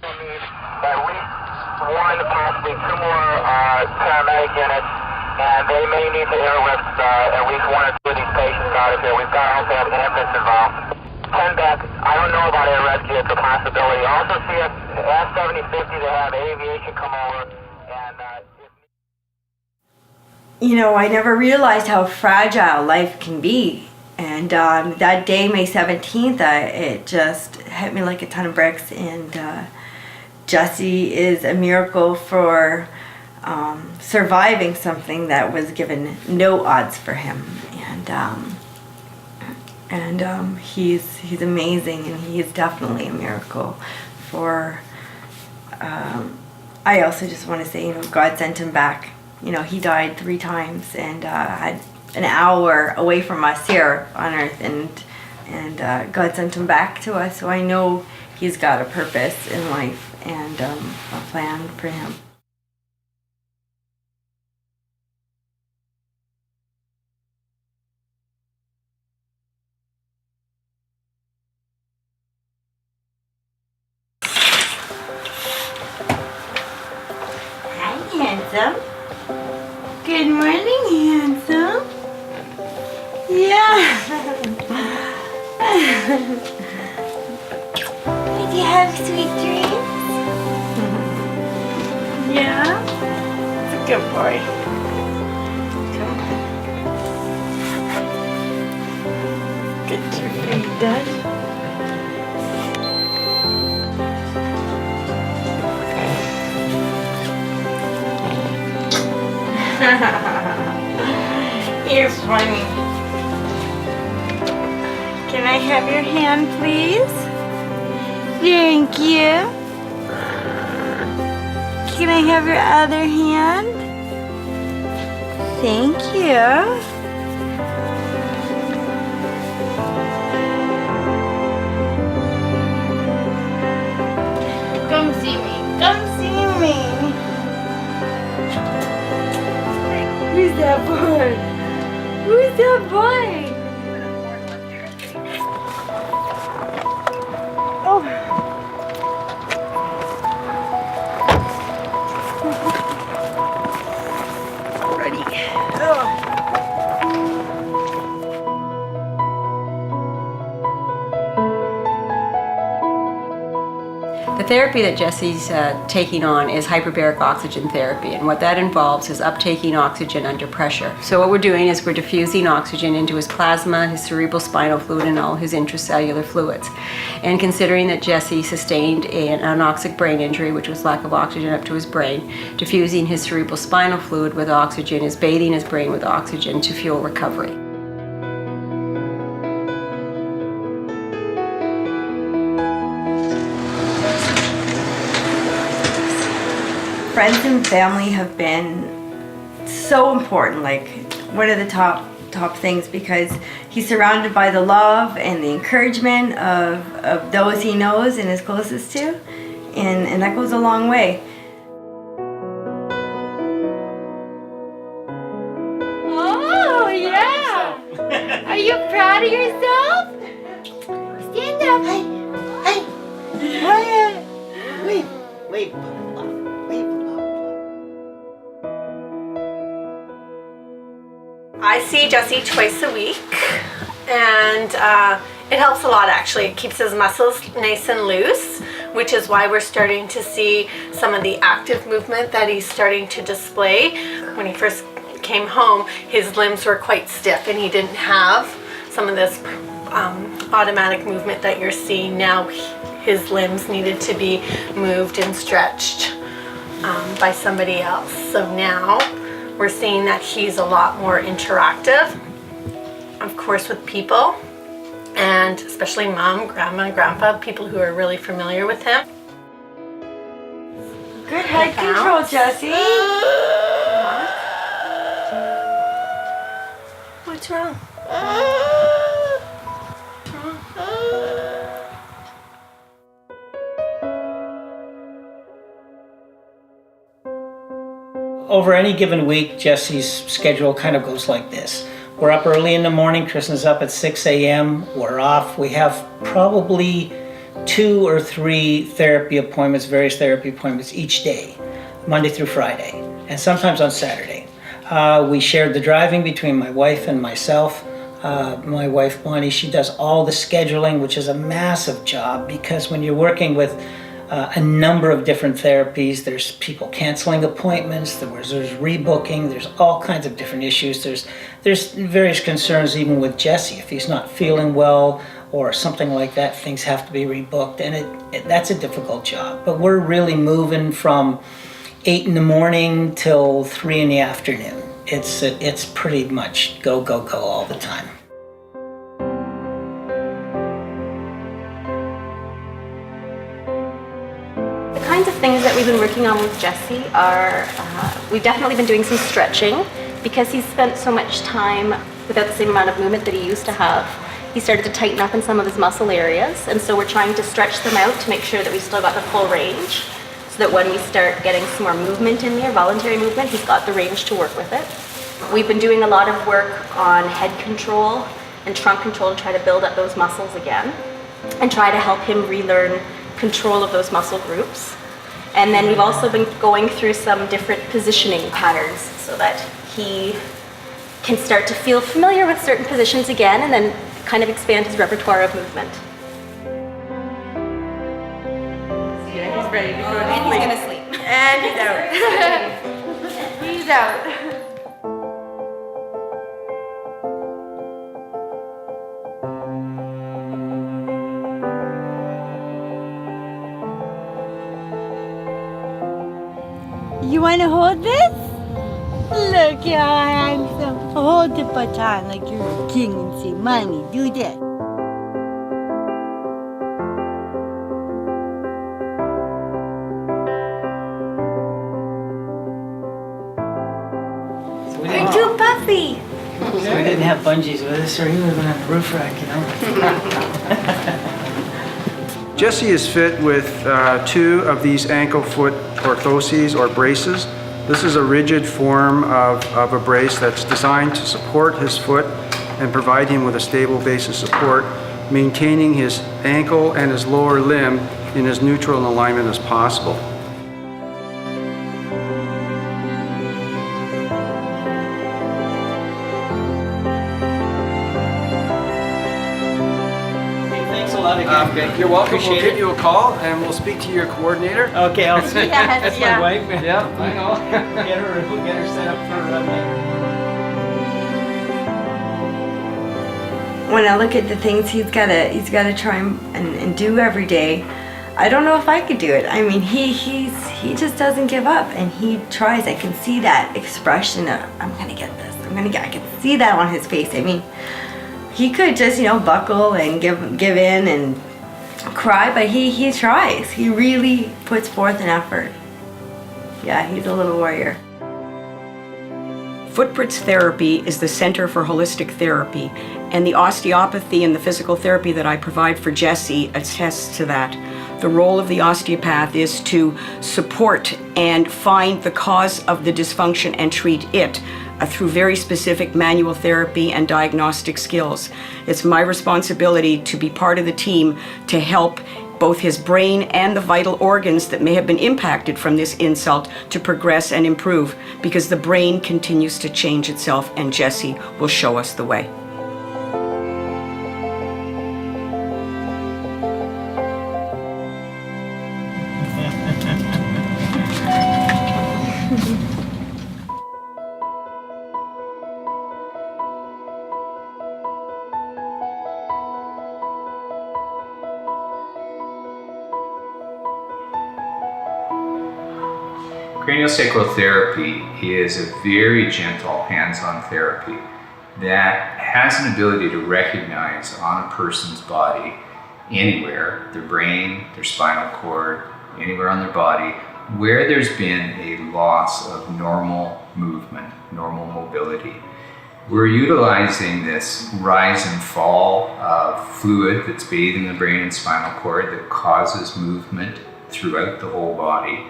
will need at least one, possibly two more paramedic units, and they may need to airlift at least one or two of these patients out of here. We've got to also have infants involved. 10 back, I don't know about air rescue, it's a possibility. Also see if at 7050 to have aviation come over and you know, I never realized how fragile life can be. And that day, May 17th, it just hit me like a ton of bricks. And Jesse is a miracle for surviving something that was given no odds for him. And he's amazing, and he is definitely a miracle for. I also just want to say, you know, God sent him back. You know, he died 3 times and had an hour away from us here on earth, and God sent him back to us. So I know he's got a purpose in life and a plan for him. Hi, handsome. Good morning, handsome. Yeah. Did you have sweet dreams? Yeah? It's a good boy. Come on. Good dream, Dad. You're funny. Can I have your hand, please? Thank you. Can I have your other hand? Thank you. Come see me. Come see me. Who's that boy? Who's that boy? Oh. Ready. Oh. The therapy that Jesse's taking on is hyperbaric oxygen therapy, and what that involves is uptaking oxygen under pressure. So what we're doing is we're diffusing oxygen into his plasma, his cerebral spinal fluid, and all his intracellular fluids. And considering that Jesse sustained an anoxic brain injury, which was lack of oxygen up to his brain, diffusing his cerebral spinal fluid with oxygen is bathing his brain with oxygen to fuel recovery. Friends and family have been so important, like one of the top things, because he's surrounded by the love and the encouragement of those he knows and is closest to, and that goes a long way. Oh yeah! Are you proud of yourself? Stand up. Hey! Wait. I see Jesse twice a week, and it helps a lot actually. It keeps his muscles nice and loose, which is why we're starting to see some of the active movement that he's starting to display. When he first came home, his limbs were quite stiff and he didn't have some of this automatic movement that you're seeing now. His limbs needed to be moved and stretched by somebody else. So now we're seeing that he's a lot more interactive, of course, with people, and especially mom, grandma, and grandpa, people who are really familiar with him. Good head control, Jesse. What's wrong? Over any given week, Jesse's schedule kind of goes like this. We're up early in the morning, Kristen's up at 6 a.m., we're off. We have probably 2 or 3 therapy appointments, various therapy appointments each day, Monday through Friday, and sometimes on Saturday. We shared the driving between my wife and myself. My wife, Bonnie, she does all the scheduling, which is a massive job because when you're working with a number of different therapies, there's people canceling appointments, there's rebooking, there's all kinds of different issues. There's various concerns even with Jesse. If he's not feeling well or something like that, things have to be rebooked, and that's a difficult job. But we're really moving from 8 in the morning till 3 in the afternoon. It's pretty much go, go, go all the time. The kinds of things that we've been working on with Jesse are, we've definitely been doing some stretching because he's spent so much time without the same amount of movement that he used to have. He started to tighten up in some of his muscle areas, and so we're trying to stretch them out to make sure that we've still got the full range, so that when we start getting some more movement in there, voluntary movement, he's got the range to work with it. We've been doing a lot of work on head control and trunk control to try to build up those muscles again and try to help him relearn control of those muscle groups. And then we've also been going through some different positioning patterns so that he can start to feel familiar with certain positions again and then kind of expand his repertoire of movement. He's ready to go to And he's gonna sleep. And he's out. He's out. You want to hold this? Look how handsome. Hold the baton like you're a king and say, Mommy, do that. You're too puffy. So we didn't have bungees with us, or he would have been on the roof rack, Jesse is fit with 2 of these ankle foot orthoses or braces. This is a rigid form of a brace that's designed to support his foot and provide him with a stable base of support, maintaining his ankle and his lower limb in as neutral an alignment as possible. Thanks a lot again. You're welcome. Appreciate We'll give it. you a call and we'll speak to your coordinator. Okay, I'll see. Yes, That's yeah. my wife. Yeah, I know. We'll get her set up for When I look at the things he's gotta try and do every day, I don't know if I could do it. I mean, he just doesn't give up, and he tries. I can see that expression of, I'm gonna get this. I can see that on his face. I mean, he could just buckle and give in and cry, but he tries. He really puts forth an effort. Yeah, he's a little warrior. Footbridge Therapy is the Center for Holistic Therapy, and the osteopathy and the physical therapy that I provide for Jesse attests to that. The role of the osteopath is to support and find the cause of the dysfunction and treat it through very specific manual therapy and diagnostic skills. It's my responsibility to be part of the team to help both his brain and the vital organs that may have been impacted from this insult to progress and improve, because the brain continues to change itself, and Jesse will show us the way. Craniosacral therapy is a very gentle hands-on therapy that has an ability to recognize on a person's body anywhere, their brain, their spinal cord, anywhere on their body, where there's been a loss of normal movement, normal mobility. We're utilizing this rise and fall of fluid that's bathing the brain and spinal cord that causes movement throughout the whole body.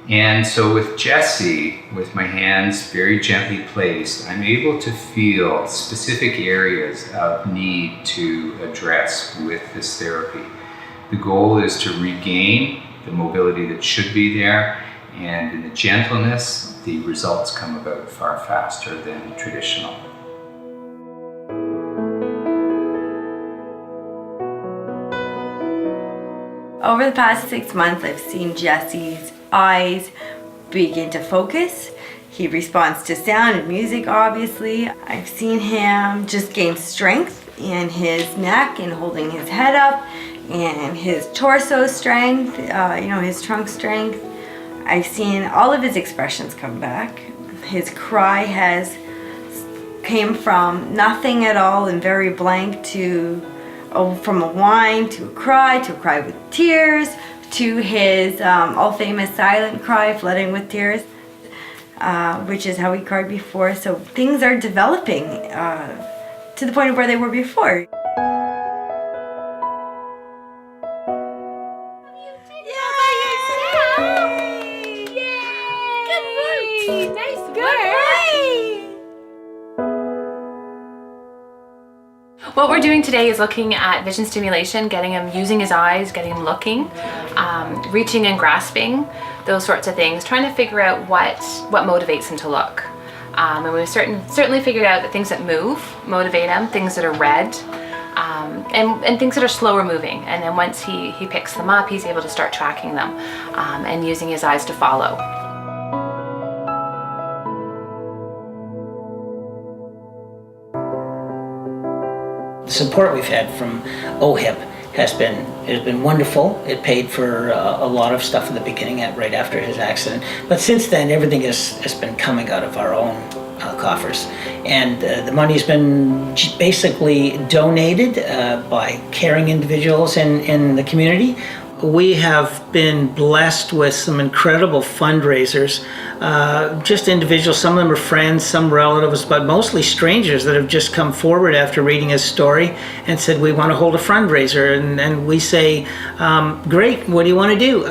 And so with Jesse, with my hands very gently placed, I'm able to feel specific areas of need to address with this therapy. The goal is to regain the mobility that should be there, and in the gentleness, the results come about far faster than traditional. Over the past 6 months, I've seen Jesse's eyes begin to focus. He responds to sound and music, obviously. I've seen him just gain strength in his neck and holding his head up, and his torso strength, his trunk strength. I've seen all of his expressions come back. His cry came from nothing at all and very blank to, from a whine to a cry with tears, to his all famous silent cry, flooding with tears, which is how he cried before. So things are developing to the point of where they were before. What we're doing today is looking at vision stimulation, getting him using his eyes, getting him looking, reaching and grasping, those sorts of things, trying to figure out what motivates him to look. And we've certainly figured out that things that move motivate him, things that are red, and things that are slower moving. And then once he picks them up, he's able to start tracking them and using his eyes to follow. The support we've had from OHIP has been wonderful. It paid for a lot of stuff in the beginning, right after his accident. But since then, everything has been coming out of our own coffers. And the money's been basically donated by caring individuals in the community. We have been blessed with some incredible fundraisers, just individuals. Some of them are friends, some relatives, but mostly strangers that have just come forward after reading his story and said, we want to hold a fundraiser. And we say, great, what do you want to do?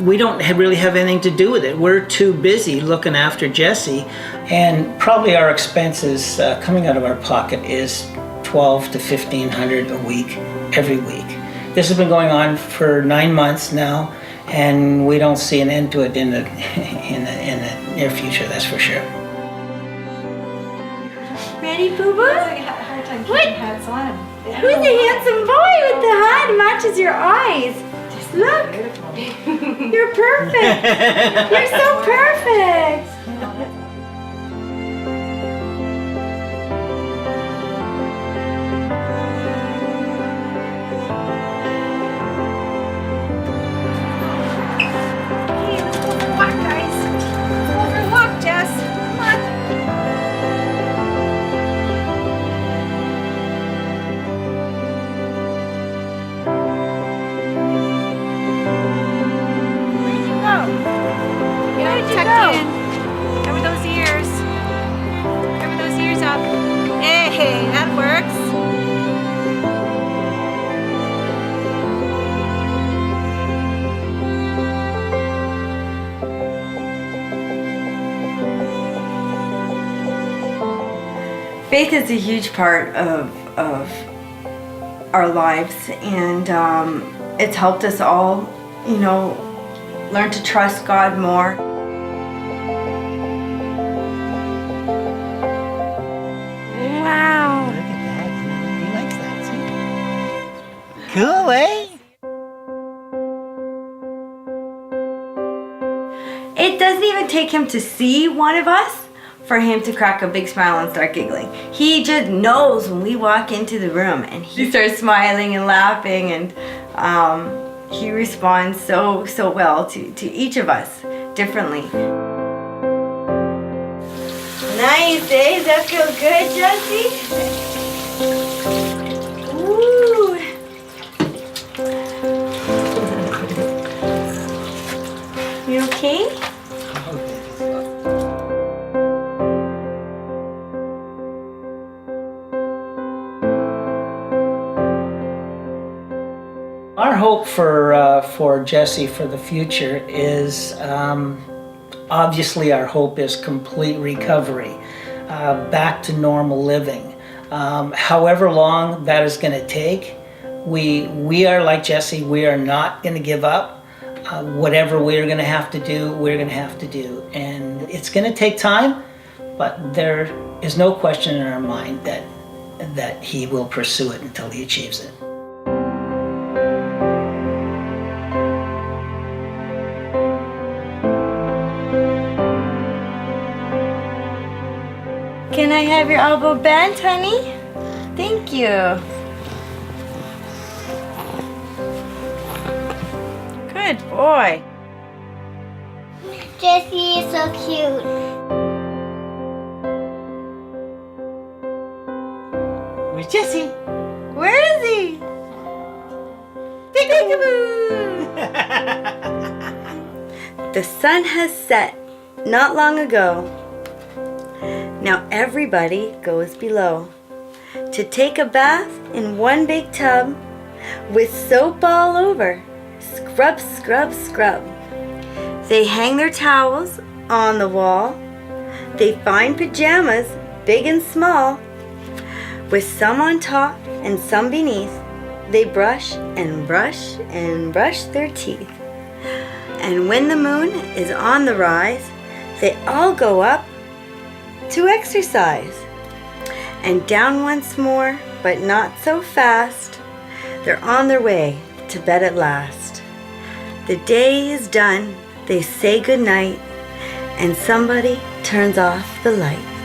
We don't really have anything to do with it. We're too busy looking after Jesse. And probably our expenses coming out of our pocket is $1,200 to $1,500 a week, every week. This has been going on for 9 months now, and we don't see an end to it in the near future, that's for sure. Ready, Boo Boo? What? Who's the handsome boy with the hat? Matches your eyes. Just look. You're perfect. You're so perfect. Faith is a huge part of our lives, and it's helped us all, learn to trust God more. Wow. Look at that. He likes that too. Cool, eh? It doesn't even take him to see one of us for him to crack a big smile and start giggling. He just knows when we walk into the room, and he starts smiling and laughing, and he responds so well to each of us differently. Nice, eh? Does that feel good, Jesse? Ooh. You okay? Our hope for Jesse for the future is, obviously our hope is complete recovery, back to normal living. However long that is going to take, we are like Jesse. We are not going to give up. Whatever we're going to have to do, we're going to have to do. And it's going to take time, but there is no question in our mind that he will pursue it until he achieves it. Can I have your elbow bent, honey? Thank you. Good boy. Jesse is so cute. Where's Jesse? Where is he? Peekaboo! The sun has set not long ago. Now everybody goes below to take a bath in one big tub with soap all over. Scrub, scrub, scrub. They hang their towels on the wall. They find pajamas, big and small, with some on top and some beneath. They brush and brush and brush their teeth. And when the moon is on the rise, they all go up to exercise. And down once more, but not so fast. They're on their way to bed at last. The day is done, they say goodnight, and somebody turns off the light.